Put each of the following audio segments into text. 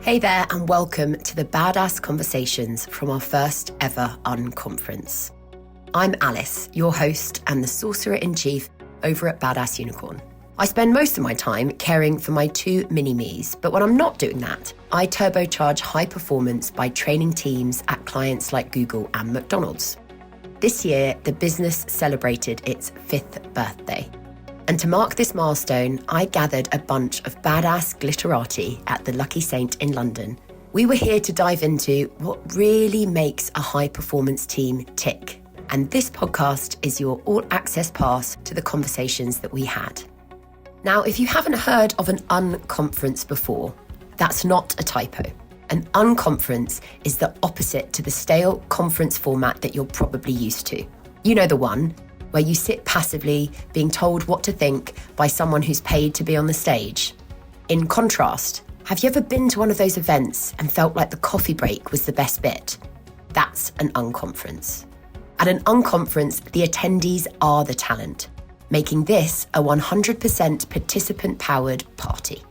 Hey there, and welcome to the Badass Conversations from our first ever Unconference. I'm Alice, your host and the Sorcerer-in-Chief over at Badass Unicorn. I spend most of my time caring for my two mini-me's, but when I'm not doing that, I turbocharge high performance by training teams at clients like Google and McDonald's. This year, the business celebrated its 5th birthday. And to mark this milestone, I gathered a bunch of badass glitterati at the Lucky Saint in London. We were here to dive into what really makes a high-performance team tick. And this podcast is your all-access pass to the conversations that we had. Now, if you haven't heard of an unconference before, that's not a typo. An unconference is the opposite to the stale conference format that you're probably used to. You know the one where you sit passively being told what to think by someone who's paid to be on the stage. In contrast, have you ever been to one of those events and felt like the coffee break was the best bit? That's an unconference. At an unconference, the attendees are the talent, making this a 100% participant-powered party.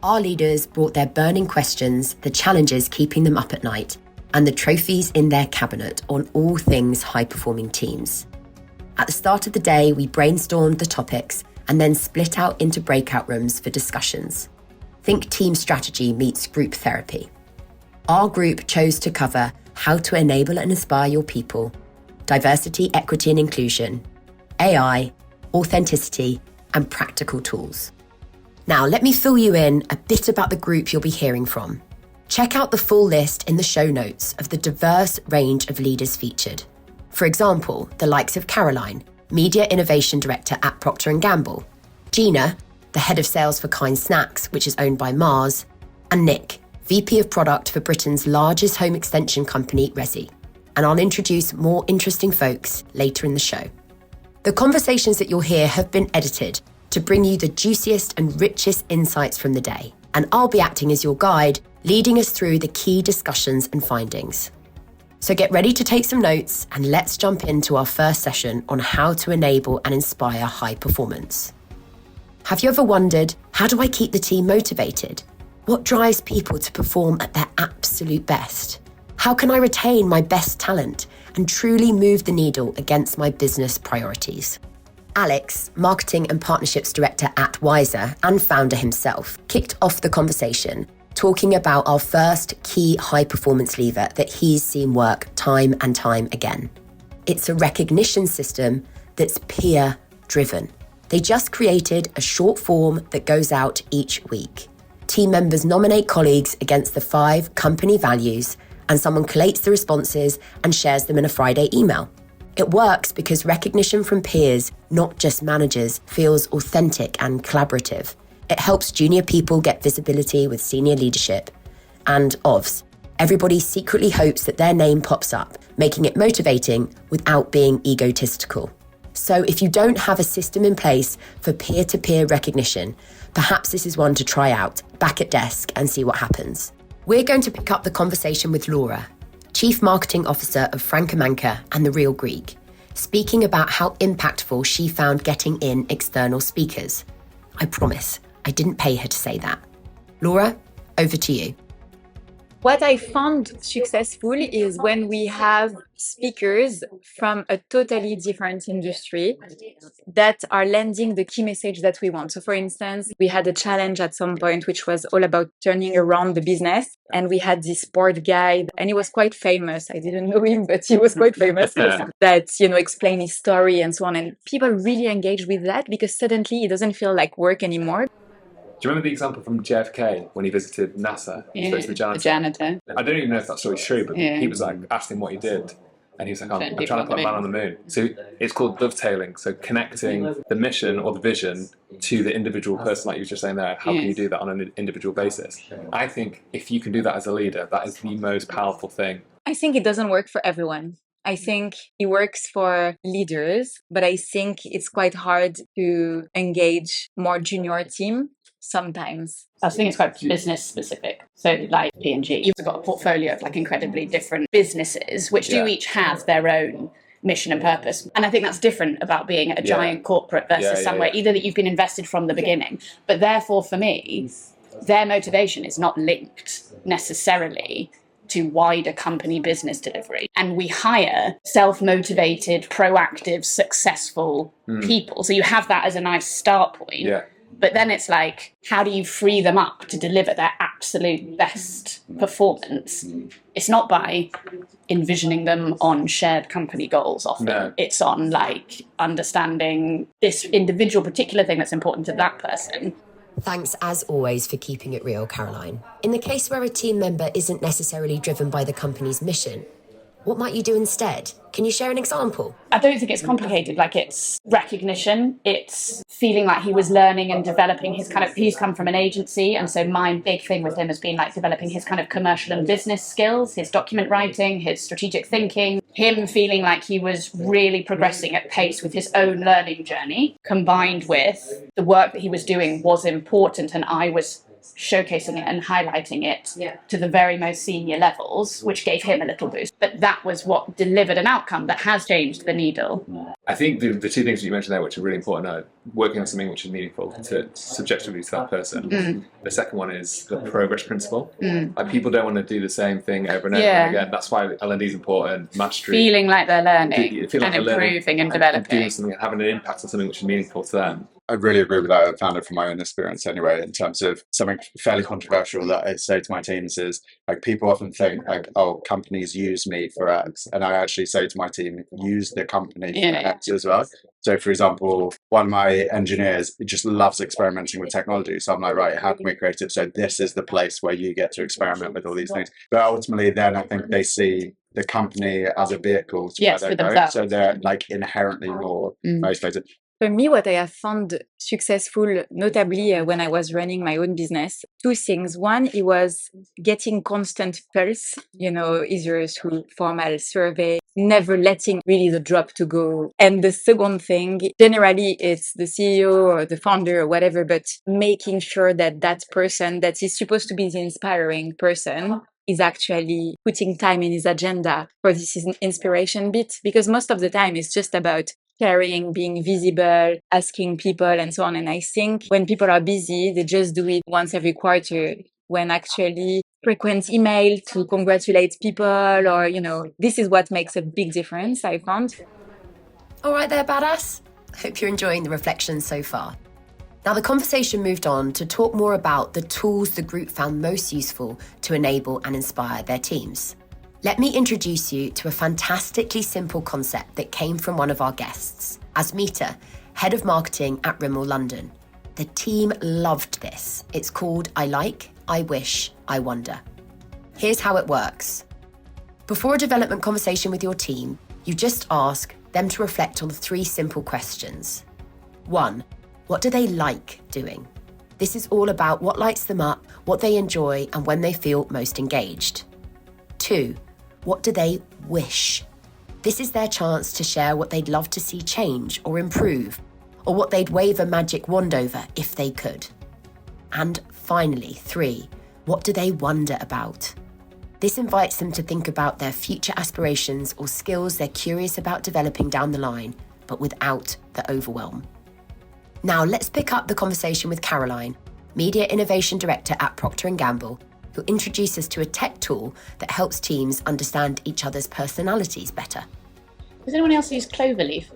Our leaders brought their burning questions, the challenges keeping them up at night, and the trophies in their cabinet on all things high-performing teams. At the start of the day, we brainstormed the topics and then split out into breakout rooms for discussions. Think team strategy meets group therapy. Our group chose to cover how to enable and inspire your people, diversity, equity and inclusion, AI, authenticity, and practical tools. Now, let me fill you in a bit about the group you'll be hearing from. Check out the full list in the show notes of the diverse range of leaders featured. For example, the likes of Caroline, Media Innovation Director at Procter Gamble, Gina, the Head of Sales for Kind Snacks, which is owned by Mars, and Nick, VP of Product for Britain's largest home extension company, Resi. And I'll introduce more interesting folks later in the show. The conversations that you'll hear have been edited to bring you the juiciest and richest insights from the day. And I'll be acting as your guide, leading us through the key discussions and findings. So get ready to take some notes and let's jump into our first session on how to enable and inspire high performance. Have you ever wondered, how do I keep the team motivated? What drives people to perform at their absolute best? How can I retain my best talent and truly move the needle against my business priorities? Alex, Marketing and Partnerships Director at Wiser and founder himself, kicked off the conversation talking about our first key high-performance lever that he's seen work time and time again. It's a recognition system that's peer-driven. They just created a short form that goes out each week. Team members nominate colleagues against the 5 company values, and someone collates the responses and shares them in a Friday email. It works because recognition from peers, not just managers, feels authentic and collaborative. It helps junior people get visibility with senior leadership. And OVS, everybody secretly hopes that their name pops up, making it motivating without being egotistical. So if you don't have a system in place for peer-to-peer recognition, perhaps this is one to try out, back at desk and see what happens. We're going to pick up the conversation with Laura, Chief Marketing Officer of Francomanca and The Real Greek, speaking about how impactful she found getting in external speakers. I promise, I didn't pay her to say that. Laura, over to you. What I found successful is when we have speakers from a totally different industry that are lending the key message that we want. So for instance, we had a challenge at some point, which was all about turning around the business. And we had this sport guy and he was quite famous. I didn't know him, but he was quite famous that, explained his story and so on. And people really engage with that because suddenly it doesn't feel like work anymore. Do you remember the example from JFK when he visited NASA? He spoke to the janitor. I don't even know if that story's true, but he was like, asked him what he did. And he was like, I'm trying to put a man on the moon. So it's called dovetailing. So connecting the mission or the vision to the individual person, like you were just saying there. How can you do that on an individual basis? I think if you can do that as a leader, that is the most powerful thing. I think it doesn't work for everyone. I think it works for leaders, but I think it's quite hard to engage more junior team sometimes. I think it's quite business specific. So like P&G, you've got a portfolio of like incredibly different businesses, which do each have their own mission and purpose. And I think that's different about being a giant corporate versus somewhere either that you've been invested from the beginning. But therefore for me, their motivation is not linked necessarily to wider company business delivery. And we hire self-motivated, proactive, successful people. So you have that as a nice start point. Yeah. But then it's like, how do you free them up to deliver their absolute best performance? It's not by envisioning them on shared company goals often. No. It's on like understanding this individual particular thing that's important to that person. Thanks, as always, for keeping it real, Caroline. In the case where a team member isn't necessarily driven by the company's mission, what might you do instead? Can you share an example? I don't think it's complicated. Like, it's recognition. It's feeling like he was learning and developing his he's come from an agency. And so my big thing with him has been like developing his kind of commercial and business skills, his document writing, his strategic thinking, him feeling like he was really progressing at pace with his own learning journey, combined with the work that he was doing was important. And I was showcasing it and highlighting it to the very most senior levels, which gave him a little boost. But that was what delivered an outcome that has changed the needle. I think the two things that you mentioned there, which are really important, are working on something which is meaningful to subjectively to that person. The second one is the progress principle. Like, people don't want to do the same thing over and over and again. That's why L&D is important. Mastery. Feeling like they're learning and improving and developing. And doing something and having an impact on something which is meaningful to them. I really agree with that. I found it from my own experience anyway, in terms of something fairly controversial that I say to my teams is, like, people often think like, oh, companies use me for X. And I actually say to my team, use the company for X as well. So, for example, one of my engineers just loves experimenting with technology. So I'm like, right, how can we create it? So this is the place where you get to experiment with all these things. But ultimately, then I think they see the company as a vehicle to where they go. So they're like inherently more motivated. For me, what I have found successful, notably when I was running my own business, two things. One, it was getting constant pulse, either through formal survey, never letting really the drop to go. And the second thing, generally it's the CEO or the founder or whatever, but making sure that that person that is supposed to be the inspiring person is actually putting time in his agenda for this inspiration bit. Because most of the time it's just about sharing, being visible, asking people and so on. And I think when people are busy, they just do it once every quarter, when actually frequent email to congratulate people or, this is what makes a big difference, I found. All right there, badass. Hope you're enjoying the reflections so far. Now, the conversation moved on to talk more about the tools the group found most useful to enable and inspire their teams. Let me introduce you to a fantastically simple concept that came from one of our guests, Asmita, Head of Marketing at Rimmel London. The team loved this. It's called I Like, I Wish, I Wonder. Here's how it works. Before a development conversation with your team, you just ask them to reflect on 3 simple questions. 1, what do they like doing? This is all about what lights them up, what they enjoy, and when they feel most engaged. 2, what do they wish? This is their chance to share what they'd love to see change or improve, or what they'd wave a magic wand over if they could. And finally, 3, what do they wonder about? This invites them to think about their future aspirations or skills they're curious about developing down the line, but without the overwhelm. Now let's pick up the conversation with Caroline, Media Innovation Director at Procter Gamble, who introduces us to a tech tool that helps teams understand each other's personalities better. Does anyone else use Cloverleaf?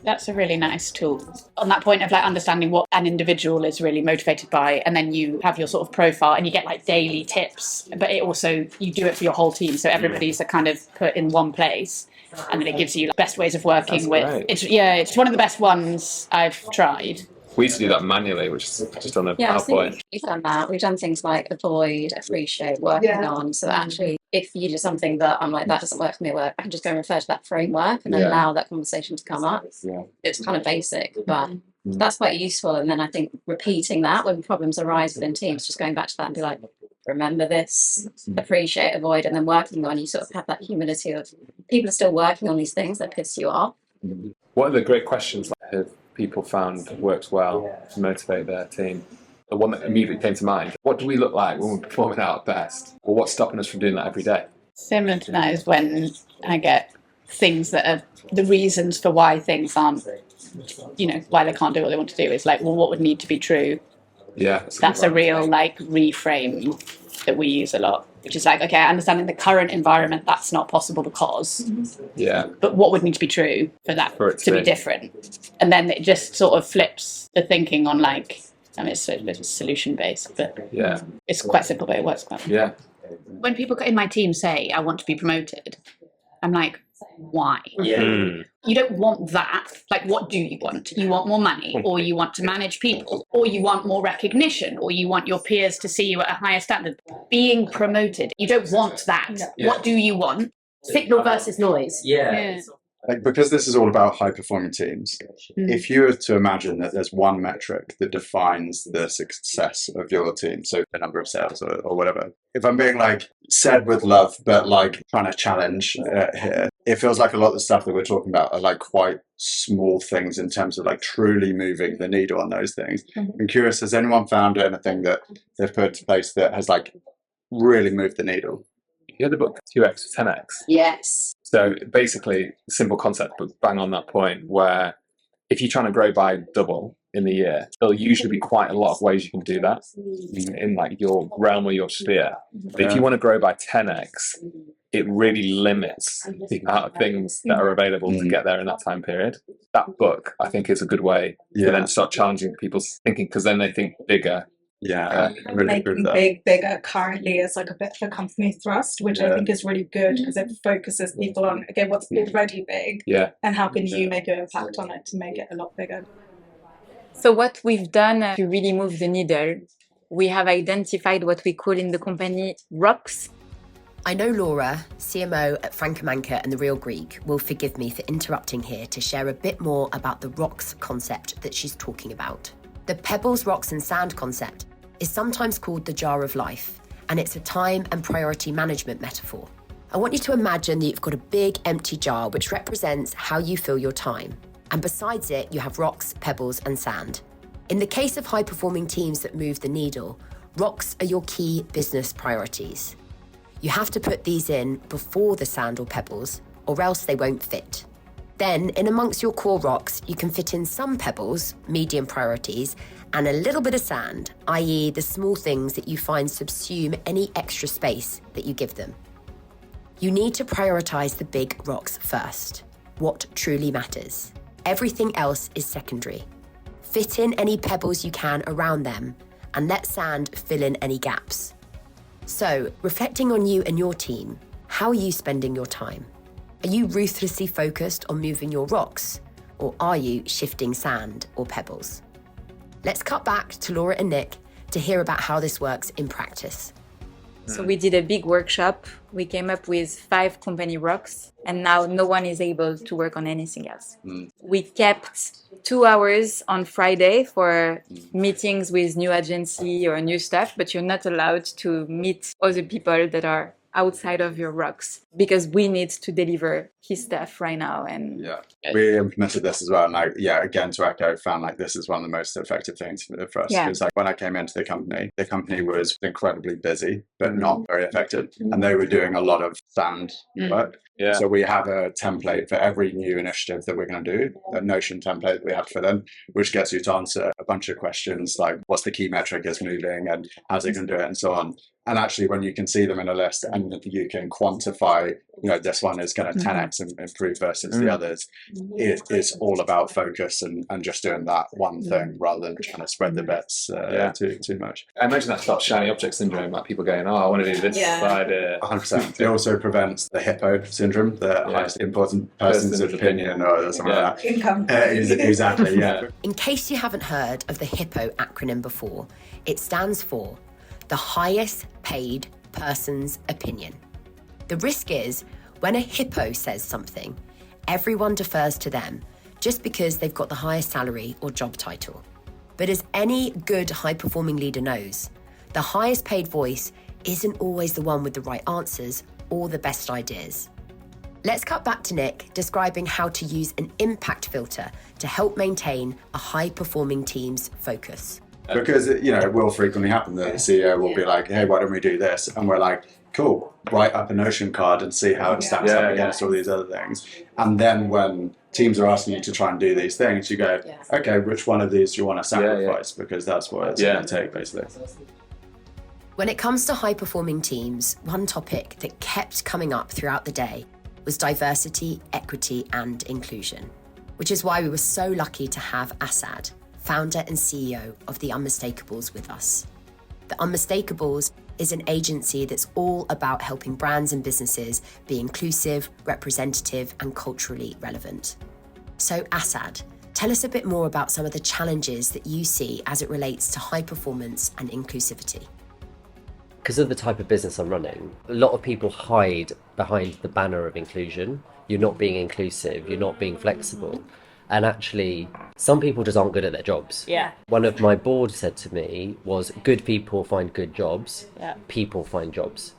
That's a really nice tool. On that point of like understanding what an individual is really motivated by, and then you have your sort of profile and you get like daily tips, but it also, you do it for your whole team. So everybody's kind of put in one place, and then it gives you like, best ways of working with. It's one of the best ones I've tried. We used to do that manually, which is just on a PowerPoint. We've done that. We've done things like avoid, appreciate, working on. So that actually, if you do something that I'm like, that doesn't work for me, I can just go and refer to that framework and allow that conversation to come up. Yeah. It's kind of basic, but that's quite useful. And then I think repeating that when problems arise within teams, just going back to that and be like, remember this, appreciate, avoid, and then working on, you sort of have that humility of people are still working on these things that piss you off. What are the great questions have people found works well to motivate their team? The one that immediately came to mind, what do we look like when we're performing at our best? Or what's stopping us from doing that every day? Similar to that is when I get things that are the reasons for why things aren't, why they can't do what they want to do. It's like, well, what would need to be true Yeah, that's a real like reframe that we use a lot, which is like, okay, I understand in the current environment that's not possible because, but what would need to be true for that to be different? And then it just sort of flips the thinking on like, I mean, it's solution based, but it's quite simple, but it works quite well. Yeah. When people in my team say, I want to be promoted, I'm like, why? You don't want that. Like, what do you want? You want more money, or you want to manage people, or you want more recognition, or you want your peers to see you at a higher standard. Being promoted, you don't want that. What do you want? Signal versus noise. Like, because this is all about high performing teams, if you were to imagine that there's one metric that defines the success of your team, so the number of sales or whatever, if I'm being like said with love, but like trying to challenge here, it feels like a lot of the stuff that we're talking about are like quite small things in terms of like truly moving the needle on those things. I'm curious, has anyone found anything that they've put in place that has like really moved the needle? You had the book 2x to 10x. Yes. So basically, simple concept, but bang on that point, where if you're trying to grow by double in the year, there'll usually be quite a lot of ways you can do that in like your realm or your sphere. But if you want to grow by 10x, it really limits the amount of things that are available to get there in that time period. That book, I think, is a good way to then start challenging people's thinking, because then they think bigger. Really making bigger currently is like a bit of a company thrust, which I think is really good because it focuses people on, okay, what's already big, and how can you make an impact on it to make it a lot bigger. So what we've done to really move the needle, we have identified what we call in the company rocks. I know Laura, CMO at Franco Manca and The Real Greek, will forgive me for interrupting here to share a bit more about the rocks concept that she's talking about. The pebbles, rocks and sand concept is sometimes called the jar of life, and it's a time and priority management metaphor. I want you to imagine that you've got a big empty jar which represents how you fill your time. And besides it, you have rocks, pebbles and sand. In the case of high-performing teams that move the needle, rocks are your key business priorities. You have to put these in before the sand or pebbles, or else they won't fit. Then, in amongst your core rocks, you can fit in some pebbles, medium priorities, and a little bit of sand, i.e. the small things that you find subsume any extra space that you give them. You need to prioritise the big rocks first, what truly matters. Everything else is secondary. Fit in any pebbles you can around them, and let sand fill in any gaps. So, reflecting on you and your team, how are you spending your time? Are you ruthlessly focused on moving your rocks, or are you shifting sand or pebbles? Let's cut back to Laura and Nick to hear about how this works in practice. So we did a big workshop. We came up with 5 company rocks, and now no one is able to work on anything else. We kept 2 hours on Friday for meetings with new agency or new staff, but you're not allowed to meet other people that are outside of your rocks, because we need to deliver his stuff right now. And we implemented this as well, and again, to echo, found like this is one of the most effective things for us, because like when I came into the company was incredibly busy but not very effective, and they were doing a lot of sand work. So we have a template for every new initiative that we're going to do, a Notion template that we have for them, which gets you to answer a bunch of questions like what's the key metric is moving and how's it going to do it and so on. And actually, when you can see them in a list and you can quantify, this one is going to 10x improve versus the others, it is all about focus and just doing that one thing rather than trying to spread the bets too much. I imagine that starts shiny object syndrome, like people going, I want to do this side. 100%. It also prevents the hippo syndrome, the highest important person's opinion or something like that. Income. Exactly, In case you haven't heard of the HIPPO acronym before, it stands for the highest paid person's opinion. The risk is when a hippo says something, everyone defers to them just because they've got the highest salary or job title. But as any good high-performing leader knows, the highest paid voice isn't always the one with the right answers or the best ideas. Let's cut back to Nick describing how to use an impact filter to help maintain a high-performing team's focus. Because, it will frequently happen that the CEO will be like, hey, why don't we do this? And we're like, cool, write up a Notion card and see how it stacks up against all these other things. And then when teams are asking you to try and do these things, you go, okay, which one of these do you want to sacrifice? Because that's what it's going to take, basically. When it comes to high-performing teams, one topic that kept coming up throughout the day was diversity, equity, and inclusion, which is why we were so lucky to have Asad, founder and CEO of The Unmistakable,s with us. The Unmistakable,s is an agency that's all about helping brands and businesses be inclusive, representative, and culturally relevant. So Asad, tell us a bit more about some of the challenges that you see as it relates to high performance and inclusivity. Because of the type of business I'm running, a lot of people hide behind the banner of inclusion. You're not being inclusive, you're not being flexible. And actually, some people just aren't good at their jobs. Yeah. One of my board said to me was, good people find good jobs, people find jobs.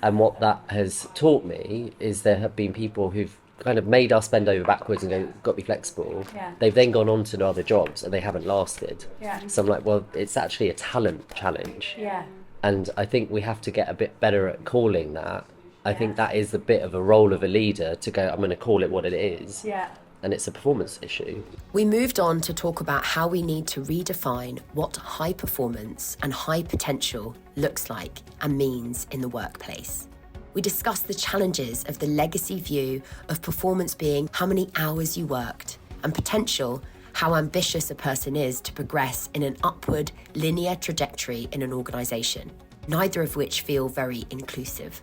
And what that has taught me is there have been people who've kind of made us bend over backwards and go, got to be flexible. Yeah. They've then gone on to other jobs and they haven't lasted. Yeah. So I'm like, well, it's actually a talent challenge. Yeah. And I think we have to get a bit better at calling that. I think that is a bit of a role of a leader to go, I'm going to call it what it is. Yeah. And it's a performance issue. We moved on to talk about how we need to redefine what high performance and high potential looks like and means in the workplace. We discussed the challenges of the legacy view of performance being how many hours you worked, and potential, how ambitious a person is to progress in an upward, linear trajectory in an organisation, neither of which feel very inclusive.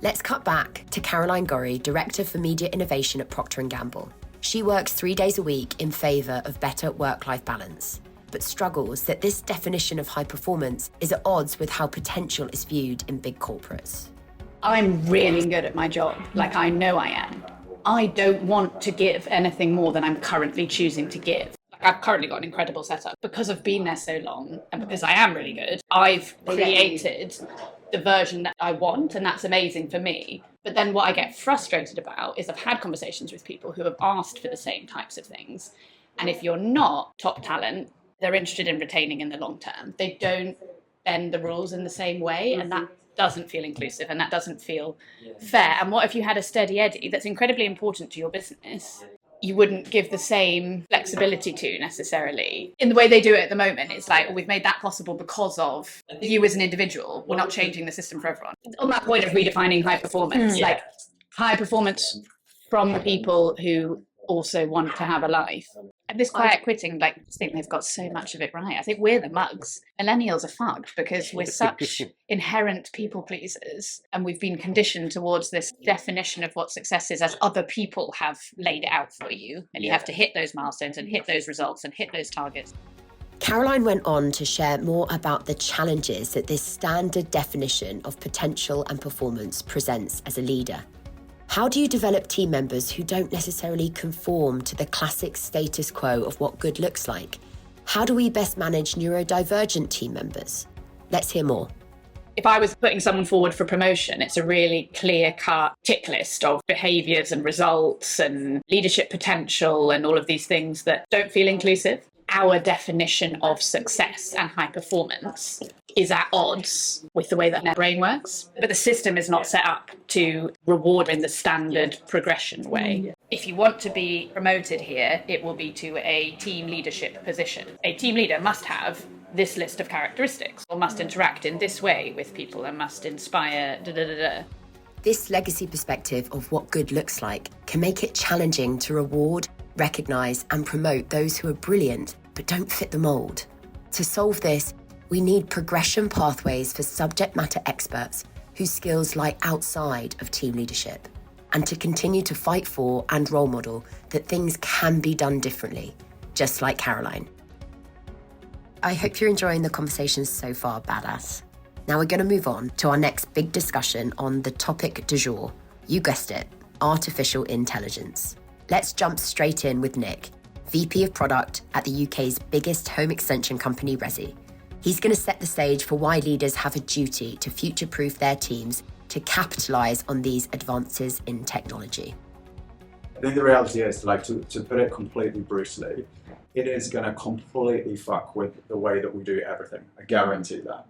Let's cut back to Caroline Gorry, Director for Media Innovation at Procter Gamble. She works 3 days a week in favour of better work-life balance, but struggles that this definition of high performance is at odds with how potential is viewed in big corporates. I'm really good at my job, like I know I am. I don't want to give anything more than I'm currently choosing to give. I've currently got an incredible setup. Because I've been there so long and because I am really good, I've created the version that I want, and that's amazing for me. But then what I get frustrated about is I've had conversations with people who have asked for the same types of things. And if you're not top talent, they're interested in retaining in the long term. They don't bend the rules in the same way, and that doesn't feel inclusive and that doesn't feel fair. And what if you had a steady Eddie that's incredibly important to your business, you wouldn't give the same flexibility to necessarily in the way they do it at the moment? It's like, we've made that possible because of you as an individual. We're not changing the system for everyone. On that point of redefining high performance, like high performance from the people who also want to have a life. And this quiet quitting, like, I think they've got so much of it right. I think we're the mugs. Millennials are fucked because we're such inherent people pleasers, and we've been conditioned towards this definition of what success is as other people have laid it out for you, and you have to hit those milestones and hit those results and hit those targets. Caroline went on to share more about the challenges that this standard definition of potential and performance presents as a leader. How do you develop team members who don't necessarily conform to the classic status quo of what good looks like? How do we best manage neurodivergent team members? Let's hear more. If I was putting someone forward for promotion, it's a really clear-cut tick list of behaviours and results and leadership potential and all of these things that don't feel inclusive. Our definition of success and high performance is at odds with the way that our brain works. But the system is not set up to reward in the standard progression way. If you want to be promoted here, it will be to a team leadership position. A team leader must have this list of characteristics, or must interact in this way with people, and must inspire This legacy perspective of what good looks like can make it challenging to reward, recognise and promote those who are brilliant but don't fit the mould. To solve this, we need progression pathways for subject matter experts whose skills lie outside of team leadership, and to continue to fight for and role model that things can be done differently, just like Caroline. I hope you're enjoying the conversations so far, Badass. Now we're going to move on to our next big discussion on the topic du jour. You guessed it, artificial intelligence. Let's jump straight in with Nick, VP of Product at the UK's biggest home extension company, Resi. He's going to set the stage for why leaders have a duty to future-proof their teams to capitalise on these advances in technology. I think the reality is, to put it completely brutally, it is going to completely fuck with the way that we do everything. I guarantee that.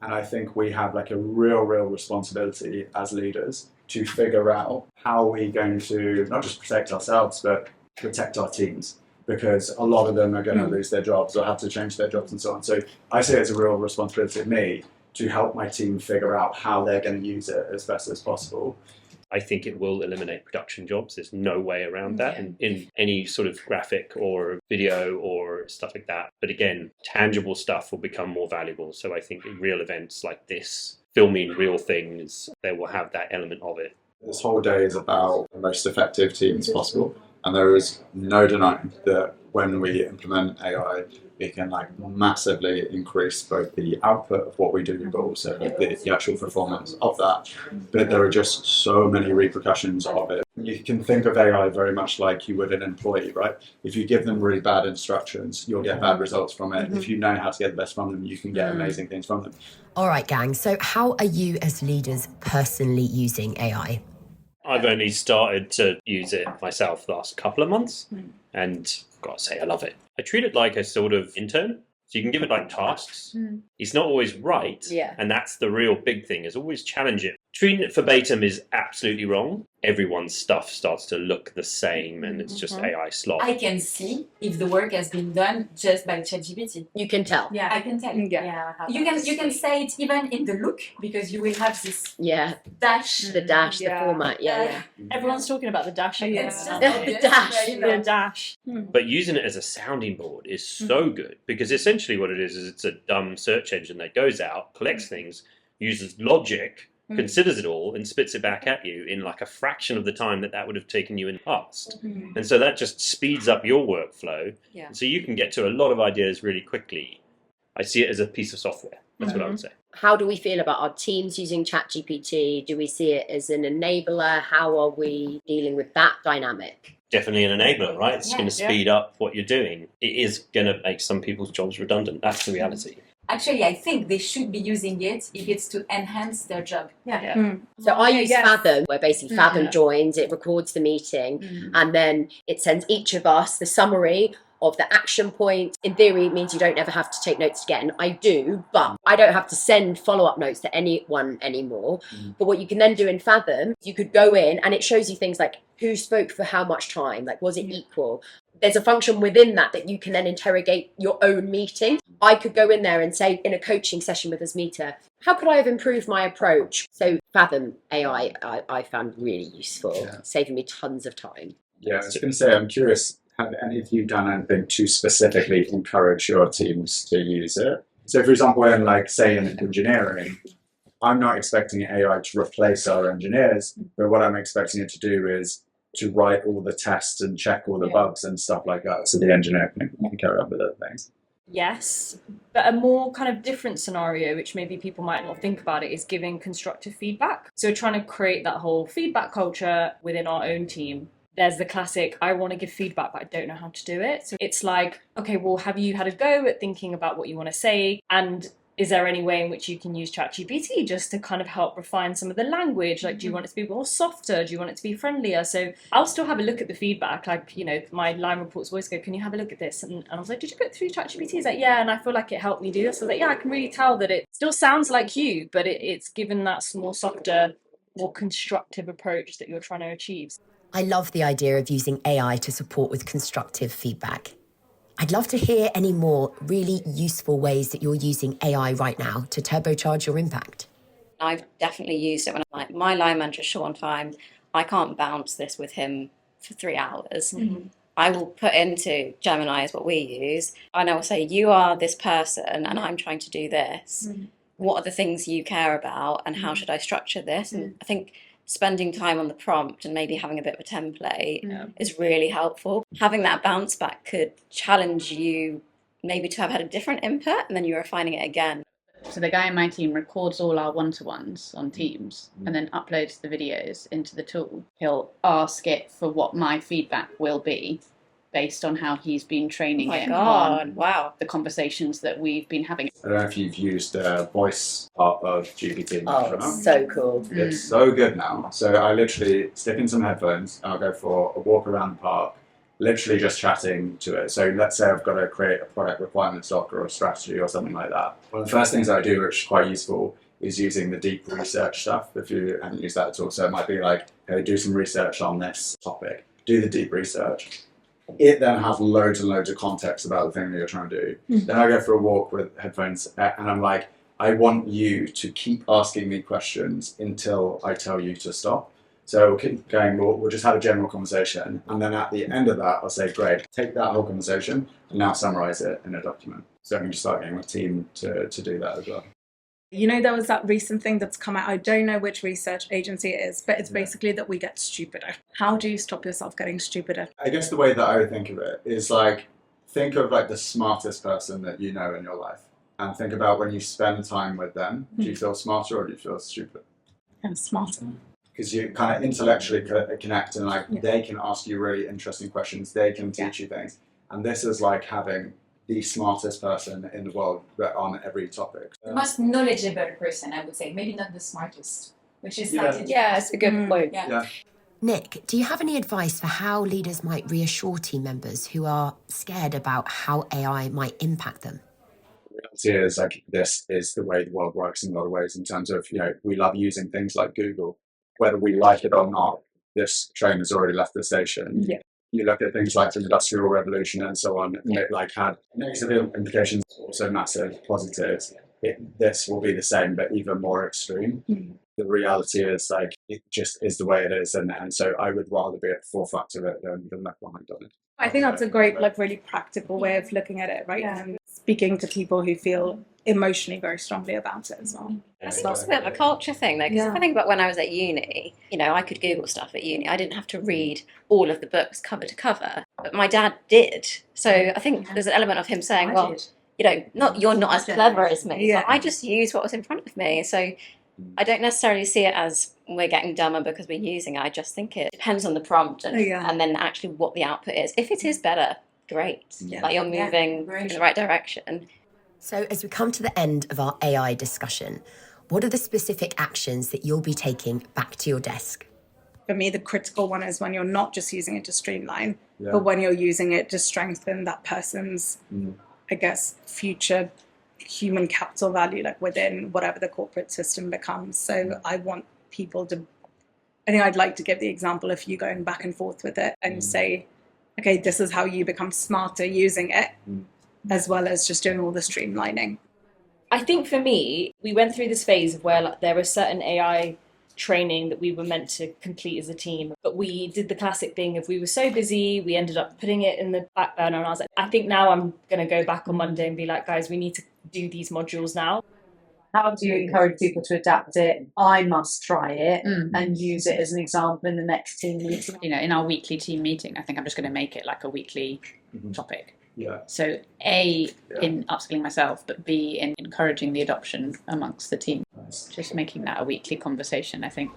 And I think we have a real responsibility as leaders to figure out how we're going to not just protect ourselves, but protect our teams, because a lot of them are going to lose their jobs or have to change their jobs and so on. So I say it's a real responsibility of me to help my team figure out how they're going to use it as best as possible. I think it will eliminate production jobs. There's no way around that in any sort of graphic or video or stuff like that. But again, tangible stuff will become more valuable. So I think in real events like this, filming real things, they will have that element of it. This whole day is about the most effective teams possible. And there is no denying that when we implement AI, it can massively increase both the output of what we do, but also the actual performance of that. But there are just so many repercussions of it. You can think of AI very much like you would an employee, right? If you give them really bad instructions, you'll get bad results from it. If you know how to get the best from them, you can get amazing things from them. All right, gang. So how are you as leaders personally using AI? I've only started to use it myself the last couple of months, and I've got to say I love it. I treat it like a sort of intern. So you can give it tasks. It's not always right. And that's the real big thing, is always challenge it. Treating it verbatim is absolutely wrong. Everyone's stuff starts to look the same and it's just AI slop. I can see if the work has been done just by ChatGPT. You can tell. Yeah, I can tell. You can say it even in the look, because you will have this dash. The dash, the format, Everyone's talking about the dash. It's just the dash. But using it as a sounding board is so good, because essentially what it is it's a dumb search engine that goes out, collects things, uses logic, considers it all, and spits it back at you in a fraction of the time that would have taken you in the past. And so that just speeds up your workflow. And so you can get to a lot of ideas really quickly. I see it as a piece of software. That's what I would say. How do we feel about our teams using ChatGPT? Do we see it as an enabler? How are we dealing with that dynamic? Definitely an enabler, right? It's going to speed up what you're doing. It is going to make some people's jobs redundant. That's the reality. Actually, I think they should be using it if it's to enhance their job. So I use Fathom, where basically Fathom joins, it records the meeting, and then it sends each of us the summary of the action point. In theory, it means you don't ever have to take notes again. I do, but I don't have to send follow-up notes to anyone anymore. But what you can then do in Fathom, you could go in and it shows you things like who spoke for how much time, was it equal? There's a function within that you can then interrogate your own meeting. I could go in there and say, in a coaching session with Asmita, how could I have improved my approach? So Fathom AI, I found really useful, saving me tons of time. Yeah, I was going to say, I'm curious, have any of you done anything to specifically encourage your teams to use it? So for example, in say in engineering, I'm not expecting AI to replace our engineers, but what I'm expecting it to do is to write all the tests and check all the bugs and stuff like that, so the engineer can carry on with other things. Yes, but a more kind of different scenario, which maybe people might not think about it, is giving constructive feedback. So trying to create that whole feedback culture within our own team. There's the classic, I want to give feedback, but I don't know how to do it. So it's like, okay, well, have you had a go at thinking about what you want to say? And is there any way in which you can use ChatGPT just to kind of help refine some of the language? Do you want it to be more softer? Do you want it to be friendlier? So I'll still have a look at the feedback. My line reports always go, can you have a look at this? And I was like, did you put it through ChatGPT? He's like, yeah, and I feel like it helped me do this. I was like, yeah, I can really tell that it still sounds like you, but it's given that more softer, more constructive approach that you're trying to achieve. I love the idea of using AI to support with constructive feedback. I'd love to hear any more really useful ways that you're using AI right now to turbocharge your impact. I've definitely used it when I'm like, my line manager, Sean Time, I can't bounce this with him for 3 hours. I will put into Gemini is what we use, and I will say, you are this person and I'm trying to do this. What are the things you care about and how should I structure this? And I think spending time on the prompt and maybe having a bit of a template is really helpful. Having that bounce back could challenge you maybe to have had a different input and then you're refining it again. So the guy in my team records all our one-to-ones on Teams and then uploads the videos into the tool. He'll ask it for what my feedback will be based on how he's been training him on the conversations that we've been having. I don't know if you've used the voice part of GPT. Oh, it's so cool. It's so good now. So I literally stick in some headphones and I'll go for a walk around the park, literally just chatting to it. So let's say I've got to create a product requirements doc or a strategy or something like that. One of the first things I do, which is quite useful, is using the deep research stuff, if you haven't used that at all. So it might be like, hey, do some research on this topic, do the deep research. it then has loads and loads of context about the thing that you're trying to do. Then I go for a walk with headphones and I'm like, I want you to keep asking me questions until I tell you to stop. So we'll keep going, we'll just have a general conversation. And then at the end of that, I'll say, great, take that whole conversation and now summarize it in a document. So I'm going to start getting my team to do that as well. You know, there was that recent thing that's come out. I don't know which research agency it is, but it's basically that we get stupider. How do you stop yourself getting stupider? I guess the way that I would think of it is like, think of like the smartest person that you know in your life. And think about when you spend time with them, do you feel smarter or do you feel stupid? I'm smarter. Because you kind of intellectually connect and like they can ask you really interesting questions, they can teach you things. And this is like having the smartest person in the world on every topic. The most knowledgeable person, I would say, maybe not the smartest, which is slightly different. Yeah, it's a good point. Yeah. Nick, do you have any advice for how leaders might reassure team members who are scared about how AI might impact them? The reality is like this is the way the world works in a lot of ways in terms of, you know, we love using things like Google. Whether we like it or not, this train has already left the station. Yeah. You look at things like the Industrial Revolution and so on, and it like had negative implications, also massive positives. This will be the same, but even more extreme. The reality is like it just is the way it is, and so I would rather be at the forefront of it than left behind on it. I think that's a great, like, really practical way of looking at it, right? And speaking to people who feel emotionally very strongly about it as well. I think it's a bit of a culture thing, though, because if I think about when I was at uni, you know, I could Google stuff at uni. I didn't have to read all of the books cover to cover, but my dad did. So I think there's an element of him saying, well, you know, you're not as clever as me, but I just used what was in front of me. So I don't necessarily see it as we're getting dumber because we're using it. I just think it depends on the prompt and then actually what the output is. If it is better, great. Like you're moving in the right direction. So as we come to the end of our AI discussion, what are the specific actions that you'll be taking back to your desk? For me, the critical one is when you're not just using it to streamline, but when you're using it to strengthen that person's, I guess, future human capital value, like within whatever the corporate system becomes. So I want people to, I think I'd like to give the example of you going back and forth with it and say, okay, this is how you become smarter using it, as well as just doing all the streamlining. I think for me, we went through this phase of where like, there was certain AI training that we were meant to complete as a team, but we did the classic thing of we were so busy, we ended up putting it in the back burner, and I was like, I think now I'm going to go back on Monday and be like, guys, we need to do these modules now. How do you encourage people to adapt it? I must try it and use it as an example in the next team meeting. You know, in our weekly team meeting, I think I'm just going to make it like a weekly topic. Yeah. So A, in upskilling myself, but B, in encouraging the adoption amongst the team. Just making that a weekly conversation, I think.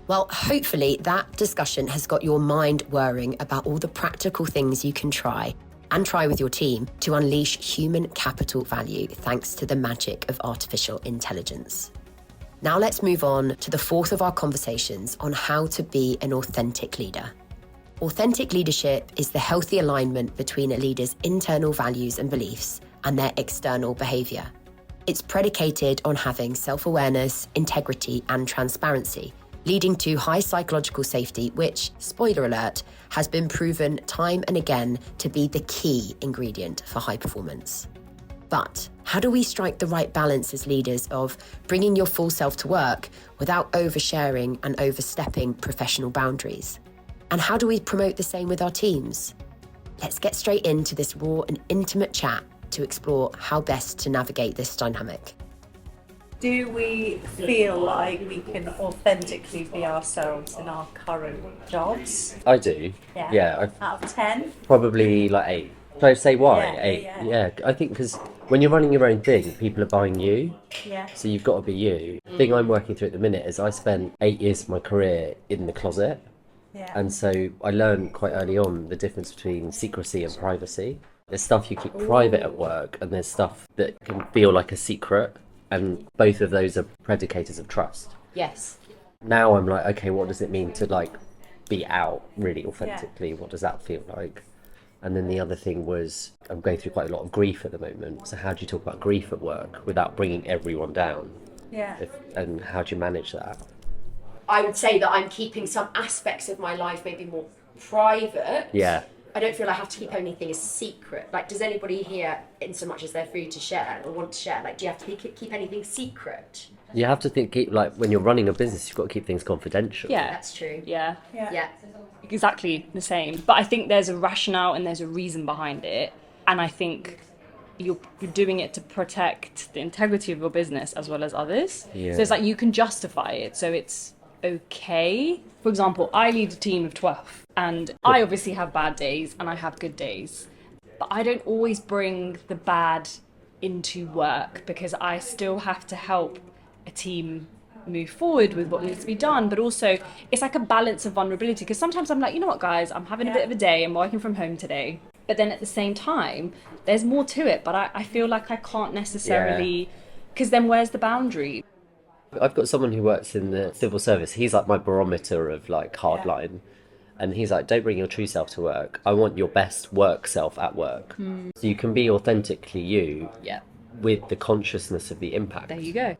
Well, hopefully that discussion has got your mind whirring about all the practical things you can try with your team to unleash human capital value thanks to the magic of artificial intelligence. Now let's move on to the fourth of our conversations on how to be an authentic leader. Authentic leadership is the healthy alignment between a leader's internal values and beliefs and their external behaviour. It's predicated on having self-awareness, integrity, and transparency, leading to high psychological safety, which, spoiler alert, has been proven time and again to be the key ingredient for high performance. But how do we strike the right balance as leaders of bringing your full self to work without oversharing and overstepping professional boundaries? And how do we promote the same with our teams? Let's get straight into this raw and intimate chat to explore how best to navigate this dynamic. Do we feel like we can authentically be ourselves in our current jobs? I do. Yeah. Out of 10? Probably like 8. Should I say why? Yeah, 8. yeah. I think because when you're running your own thing, people are buying you. Yeah. So you've got to be you. The thing I'm working through at the minute is I spent 8 years of my career in the closet. Yeah. And so I learned quite early on the difference between secrecy and privacy. There's stuff you keep private at work, and there's stuff that can feel like a secret, and both of those are predicators of trust. Yes. Now I'm like, okay, what does it mean to like be out really authentically? Yeah. What does that feel like? And then the other thing was I'm going through quite a lot of grief at the moment. So how do you talk about grief at work without bringing everyone down? Yeah. And how do you manage that? I would say that I'm keeping some aspects of my life maybe more private. Yeah. I don't feel I have to keep anything a secret. Like, does anybody here, in so much as they're free to share or want to share, like, do you have to keep anything secret? You have to keep, like, when you're running a business, you've got to keep things confidential. Yeah. That's true. Yeah. Exactly the same. But I think there's a rationale and there's a reason behind it. And I think you're doing it to protect the integrity of your business as well as others. Yeah. So it's like you can justify it. So it's okay. For example, I lead a team of 12 and I obviously have bad days and I have good days. But I don't always bring the bad into work because I still have to help a team move forward with what needs to be done, but also it's like a balance of vulnerability because sometimes I'm like, you know what guys, I'm having a bit of a day, I'm working from home today, but then at the same time there's more to it, but I feel like I can't necessarily, because then where's the boundary? I've got someone who works in the civil service. He's like my barometer of like hardline, and he's like, don't bring your true self to work. I want your best work self at work. So you can be authentically you with the consciousness of the impact. There you go.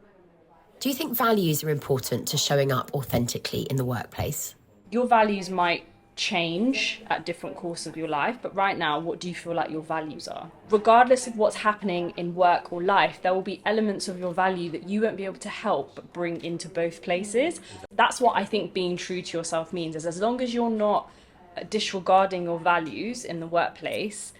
Do you think values are important to showing up authentically in the workplace? Your values might change at different course of your life, but right now, what do you feel like your values are? Regardless of what's happening in work or life, there will be elements of your value that you won't be able to help but bring into both places. That's what I think being true to yourself means, is as long as you're not disregarding your values in the workplace,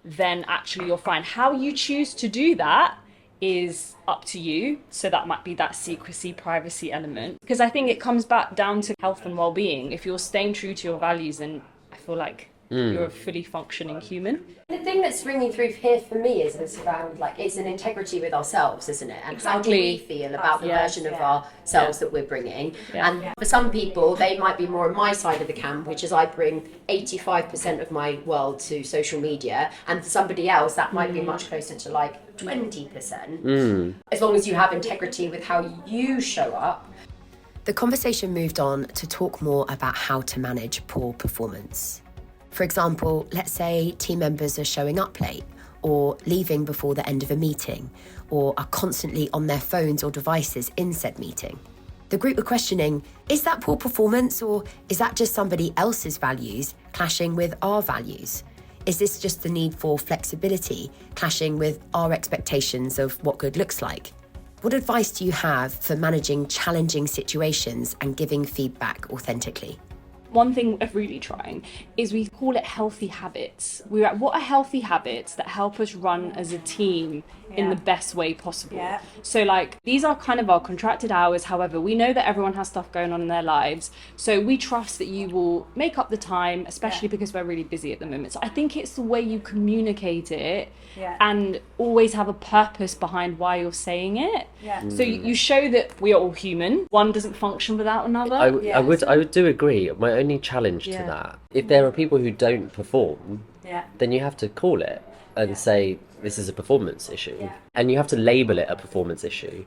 then actually you're fine. How you choose to do that is up to you. So that might be that secrecy, privacy element. Because I think it comes back down to health and well-being. If you're staying true to your values, then I feel like you're a fully functioning human. The thing that's ringing through here for me is this around, like, it's an integrity with ourselves, isn't it? And how do we feel about the version of ourselves that we're bringing? And for some people, they might be more on my side of the camp, which is I bring 85% of my world to social media. And for somebody else, that might be much closer to like 20%. As long as you have integrity with how you show up. The conversation moved on to talk more about how to manage poor performance. For example, let's say team members are showing up late or leaving before the end of a meeting or are constantly on their phones or devices in said meeting. The group were questioning, is that poor performance or is that just somebody else's values clashing with our values? Is this just the need for flexibility clashing with our expectations of what good looks like? What advice do you have for managing challenging situations and giving feedback authentically? One thing we're really trying is we call it healthy habits. We're at what are healthy habits that help us run as a team in the best way possible. So like these are kind of our contracted hours. However, we know that everyone has stuff going on in their lives. So we trust that you will make up the time, especially because we're really busy at the moment. So I think it's the way you communicate it and always have a purpose behind why you're saying it. So you show that we are all human. One doesn't function without another. I would do agree. My only challenge to that, if there are people who don't perform, then you have to call it and say this is a performance issue, and you have to label it a performance issue.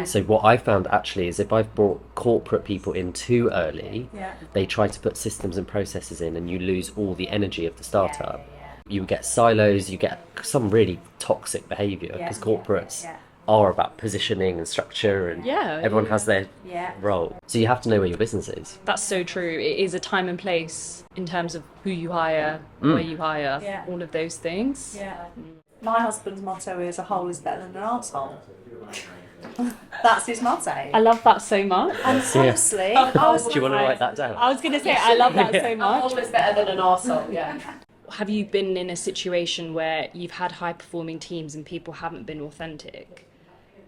So what I found actually is if I've brought corporate people in too early, they try to put systems and processes in and you lose all the energy of the startup. You get silos, you get some really toxic behaviour because corporates are about positioning and structure and everyone has their role. So you have to know where your business is. That's so true. It is a time and place in terms of who you hire, where you hire, all of those things. My husband's motto is a hole is better than an arsehole. That's his motto. I love that so much. And honestly, do you want to write that down? I was going to say, I love that so much. A hole is better than an arsehole, Have you been in a situation where you've had high performing teams and people haven't been authentic?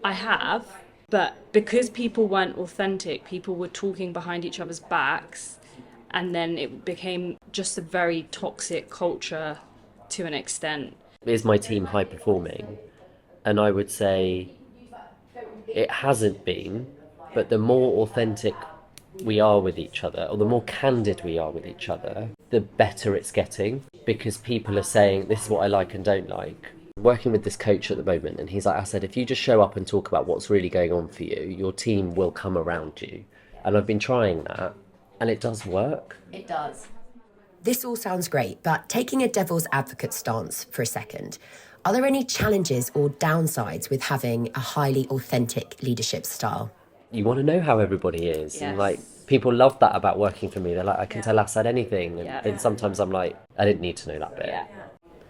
I have, but because people weren't authentic, people were talking behind each other's backs, and then it became just a very toxic culture to an extent. Is my team high performing? And I would say it hasn't been, but the more authentic we are with each other, or the more candid we are with each other, the better it's getting, because people are saying this is what I like and don't like. Working with this coach at the moment, and he's like, I said, if you just show up and talk about what's really going on for you, your team will come around you. And I've been trying that, and it does work. It does. This all sounds great, but taking a devil's advocate stance for a second, are there any challenges or downsides with having a highly authentic leadership style? you want to know how everybody is. Yes. And like, people love that about working for me. They're like, I can tell Assad anything. And then sometimes I'm like, I didn't need to know that bit. Yeah.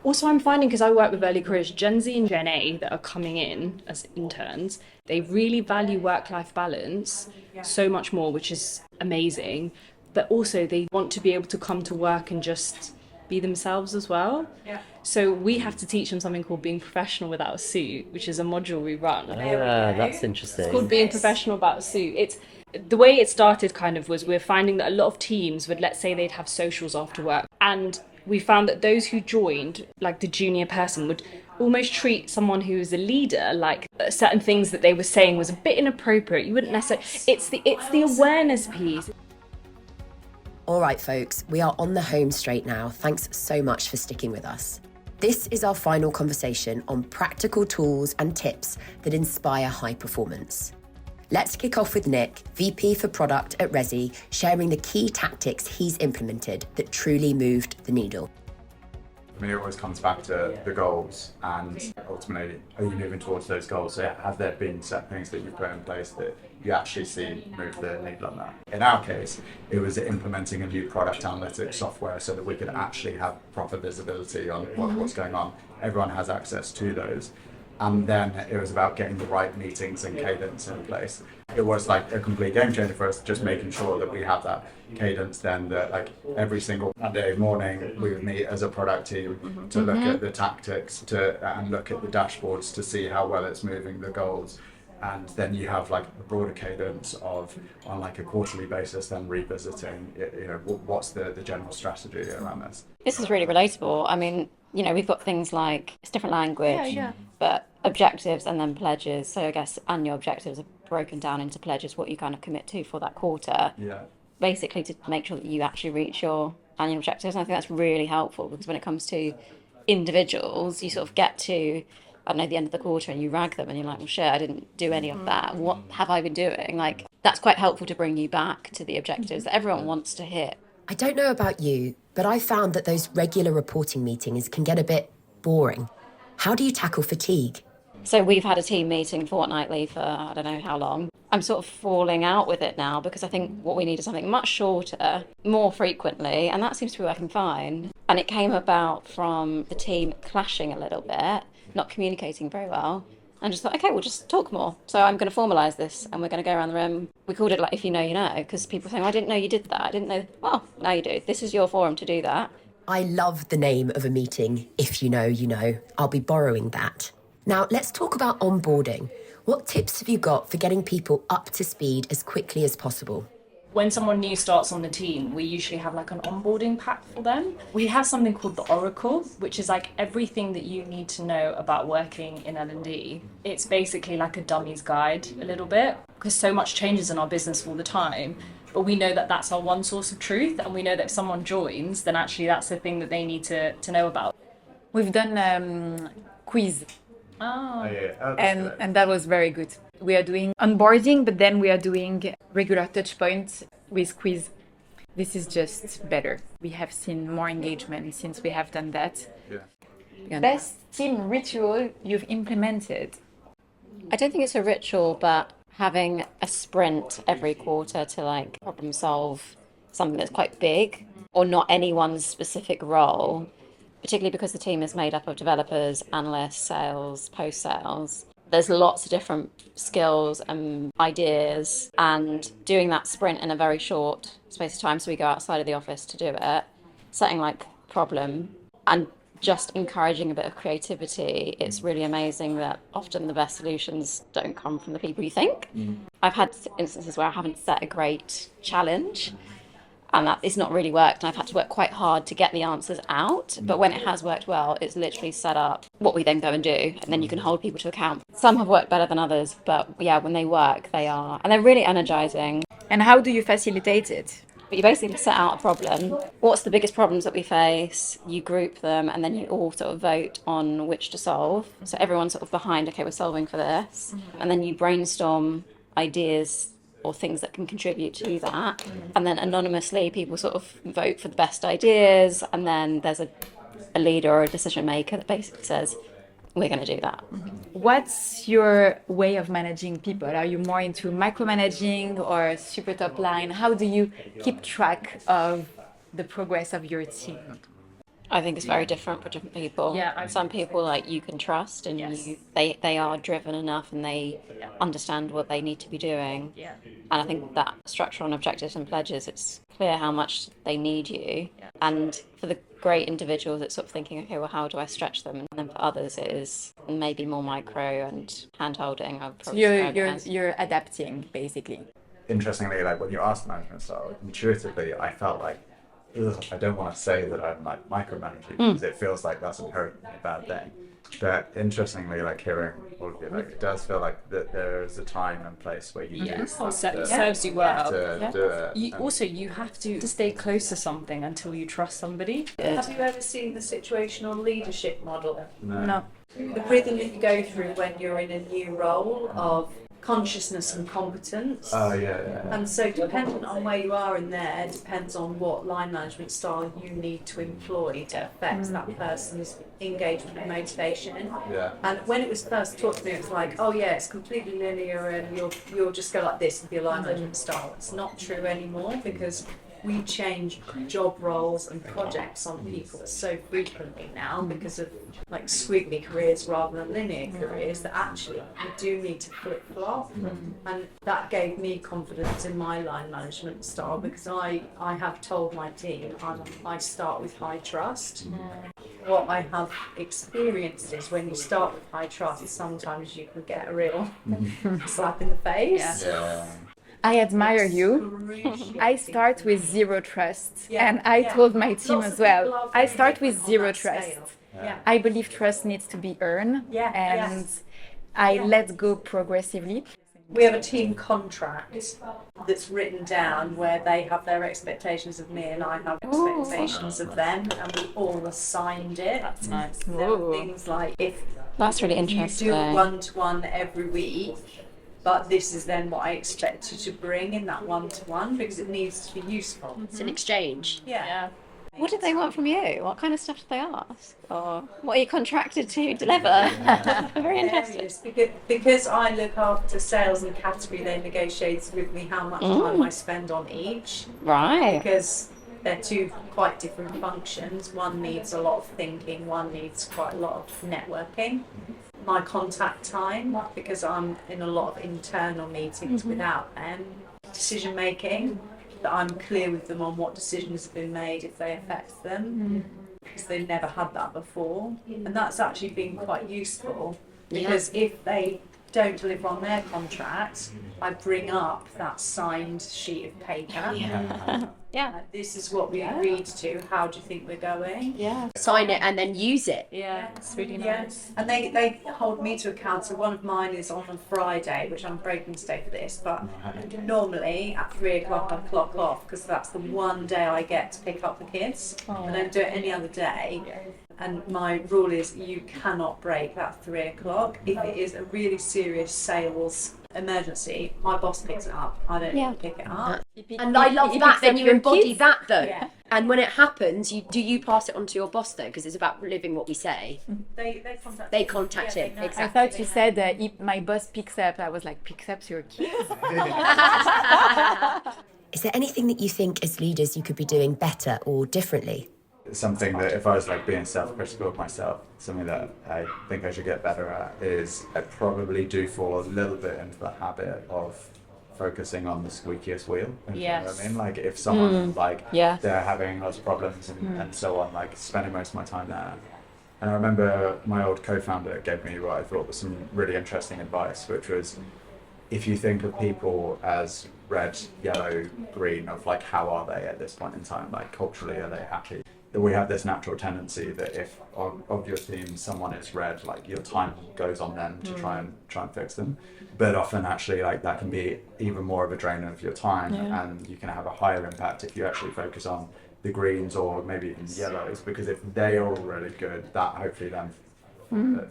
Also, I'm finding, because I work with early careers, Gen Z and Gen A that are coming in as interns, they really value work-life balance so much more, which is amazing. But also they want to be able to come to work and just be themselves as well. Yeah. So we have to teach them something called being professional without a suit, which is a module we run. That's interesting. It's called being professional without a suit. It's the way it started kind of was we're finding that a lot of teams would, let's say they'd have socials after work, and we found that those who joined, like the junior person, would almost treat someone who is a leader like certain things that they were saying was a bit inappropriate. You wouldn't necessarily. It's the awareness piece. All right, folks, we are on the home straight now. Thanks so much for sticking with us. This is our final conversation on practical tools and tips that inspire high performance. Let's kick off with Nick, VP for Product at Resi, sharing the key tactics he's implemented that truly moved the needle. I mean, it always comes back to the goals, and ultimately, are you moving towards those goals? So have there been set things that you've put in place that you actually see move the needle on that? In our case, it was implementing a new product analytics software so that we could actually have proper visibility on what's going on. Everyone has access to those. And then it was about getting the right meetings and cadence in place. It was like a complete game changer for us, just making sure that we have that cadence then, that like every single Monday morning we would meet as a product team to look at the tactics and look at the dashboards to see how well it's moving the goals. And then you have like a broader cadence of, on like a quarterly basis, then revisiting, what's the general strategy around this. This is really relatable. I mean, we've got things like, it's different language, but objectives and then pledges. So I guess annual objectives are broken down into pledges, what you kind of commit to for that quarter. Yeah. Basically to make sure that you actually reach your annual objectives. And I think that's really helpful, because when it comes to individuals, you sort of get to, I don't know, the end of the quarter and you rag them and you're like, well, shit, I didn't do any of that. What have I been doing? Like, that's quite helpful to bring you back to the objectives that everyone wants to hit. I don't know about you, but I found that those regular reporting meetings can get a bit boring. How do you tackle fatigue? So we've had a team meeting fortnightly for I don't know how long. I'm sort of falling out with it now, because I think what we need is something much shorter, more frequently, and that seems to be working fine. And it came about from the team clashing a little bit, not communicating very well, and just thought, okay, we'll just talk more. So I'm going to formalise this, and we're going to go around the room. We called it like, if you know, you know, because people saying, I didn't know you did that. I didn't know. Well, now you do. This is your forum to do that. I love the name of a meeting, if you know, you know. I'll be borrowing that. Now, let's talk about onboarding. What tips have you got for getting people up to speed as quickly as possible? When someone new starts on the team, we usually have like an onboarding pack for them. We have something called the Oracle, which is like everything that you need to know about working in L&D. It's basically like a dummy's guide a little bit, because so much changes in our business all the time. But we know that that's our one source of truth, and we know that if someone joins, then actually that's the thing that they need to know about. We've done quiz. And that was very good. We are doing onboarding, but then we are doing regular touch points with quiz. This is just better. We have seen more engagement since we have done that. Yeah. Best team ritual you've implemented? I don't think it's a ritual, but having a sprint every quarter to like problem solve something that's quite big, or not anyone's specific role, particularly because the team is made up of developers, analysts, sales, post-sales. There's lots of different skills and ideas, and doing that sprint in a very short space of time, so we go outside of the office to do it, setting like problem and just encouraging a bit of creativity. It's really amazing that often the best solutions don't come from the people you think. I've had instances where I haven't set a great challenge, and that it's not really worked, and I've had to work quite hard to get the answers out. But when it has worked well, it's literally set up what we then go and do, and then you can hold people to account. Some have worked better than others, but yeah, when they work, they are. And they're really energizing. And how do you facilitate it? But you basically set out a problem. What's the biggest problems that we face? You group them, and then you all sort of vote on which to solve. So everyone's sort of behind, okay, we're solving for this. And then you brainstorm ideas or things that can contribute to that, and then anonymously people sort of vote for the best ideas, and then there's a leader or a decision maker that basically says, we're going to do that. What's your way of managing people? Are you more into micromanaging or super top line? How do you keep track of the progress of your team? I think it's very different for different people. Yeah, some people like you can trust, and they are driven enough, and they understand what they need to be doing. Yeah. And I think that structure on objectives and pledges, it's clear how much they need you. Yeah. And for the great individuals, it's sort of thinking, okay, well, how do I stretch them? And then for others, it is maybe more micro and hand-holding. So you're adapting, basically. Interestingly, like when you asked management style, intuitively, I felt like, I don't want to say that I'm like micromanaging because it feels like that's inherently a bad thing. But interestingly, like hearing all of you, like it does feel like that there is a time and place where you do serves you well to do it. You have to stay close to something until you trust somebody. Have you ever seen the situational leadership model? No. The rhythm that you go through when you're in a new role of consciousness and competence. And so dependent on where you are in there depends on what line management style you need to employ to affect that person's engagement and motivation. And when it was first taught to me, it was like, oh yeah, it's completely linear and you'll just go like this with your line management style. It's not true anymore because we change job roles and projects on people so frequently now because of like squiggly careers rather than linear careers that actually you do need to flip-flop. And that gave me confidence in my line management style because I have told my team I start with high trust. What I have experienced is when you start with high trust, sometimes you can get a real slap in the face. I admire you. I start with zero trust. And I told my team as well, I start with zero trust. I believe trust needs to be earned and I let go progressively. We have a team contract that's written down where they have their expectations of me and I have expectations of them, and we all signed it. That's nice. There are things like That's really interesting. You do one-to-one every week, but this is then what I expect you to bring in that one-to-one because it needs to be useful. It's an exchange. Yeah. What did they want from you? What kind of stuff did they ask? Or what are you contracted to deliver? I'm very interested. Because I look after sales and category, they negotiate with me how much time I spend on each. Right. Because they're two quite different functions. One needs a lot of thinking, one needs quite a lot of networking. My contact time, because I'm in a lot of internal meetings without them, decision making, that I'm clear with them on what decisions have been made if they affect them, because they've never had that before. And that's actually been quite useful, because if they don't deliver on their contract, I bring up that signed sheet of paper. This is what we agreed to. How do you think we're going? Sign it and then use it. It's really nice. And they hold me to account. So one of mine is on a Friday, which I'm breaking today for this, but normally at 3 o'clock I clock off because that's the one day I get to pick up the kids. I don't do it any other day. And my rule is you cannot break that 3 o'clock. If it is a really serious sales emergency, my boss picks it up. I don't need to pick it up. And I love that. Then you embody that though. And when it happens, do you pass it on to your boss though? Because it's about living what we say. They contact him. Exactly. I thought you said if my boss picks up. I was like, picks up your kids. Is there anything that you think as leaders you could be doing better or differently? Something that if I was like being self-critical of myself, something that I think I should get better at is I probably do fall a little bit into the habit of focusing on the squeakiest wheel. You know what I mean? Like if someone they're having lots of problems and so on, like spending most of my time there. And I remember my old co-founder gave me what I thought was some really interesting advice, which was if you think of people as red, yellow, green, of like how are they at this point in time, like culturally are they happy? That we have this natural tendency that if of your team someone is red, like your time goes on them to try and fix them. But often actually like that can be even more of a drain of your time, and you can have a higher impact if you actually focus on the greens or maybe even the yellows, because if they are all really good, that hopefully then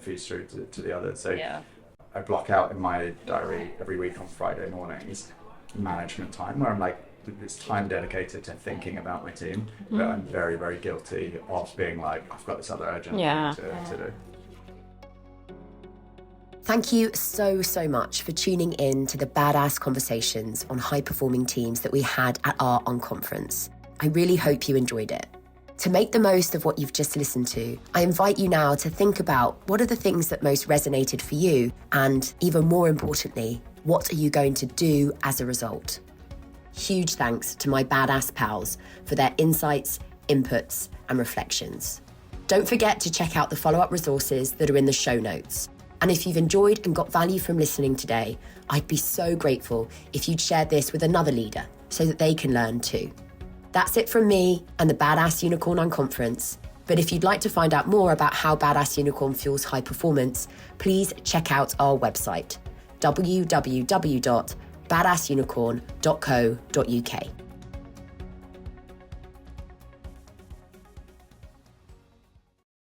feeds through to the others. So I block out in my diary every week on Friday mornings management time where I'm like, it's time dedicated to thinking about my team, but I'm very, very guilty of being like, I've got this other urgent thing to do. Thank you so much for tuning in to the badass conversations on high-performing teams that we had at our Unconference. I really hope you enjoyed it. To make the most of what you've just listened to, I invite you now to think about what are the things that most resonated for you, and even more importantly, what are you going to do as a result? Huge thanks to my badass pals for their insights, inputs, and reflections. Don't forget to check out the follow-up resources that are in the show notes. And if you've enjoyed and got value from listening today, I'd be so grateful if you'd share this with another leader so that they can learn too. That's it from me and the Badass Unicorn Unconference. But if you'd like to find out more about how Badass Unicorn fuels high performance, please check out our website, www.badassunicorn.co.uk.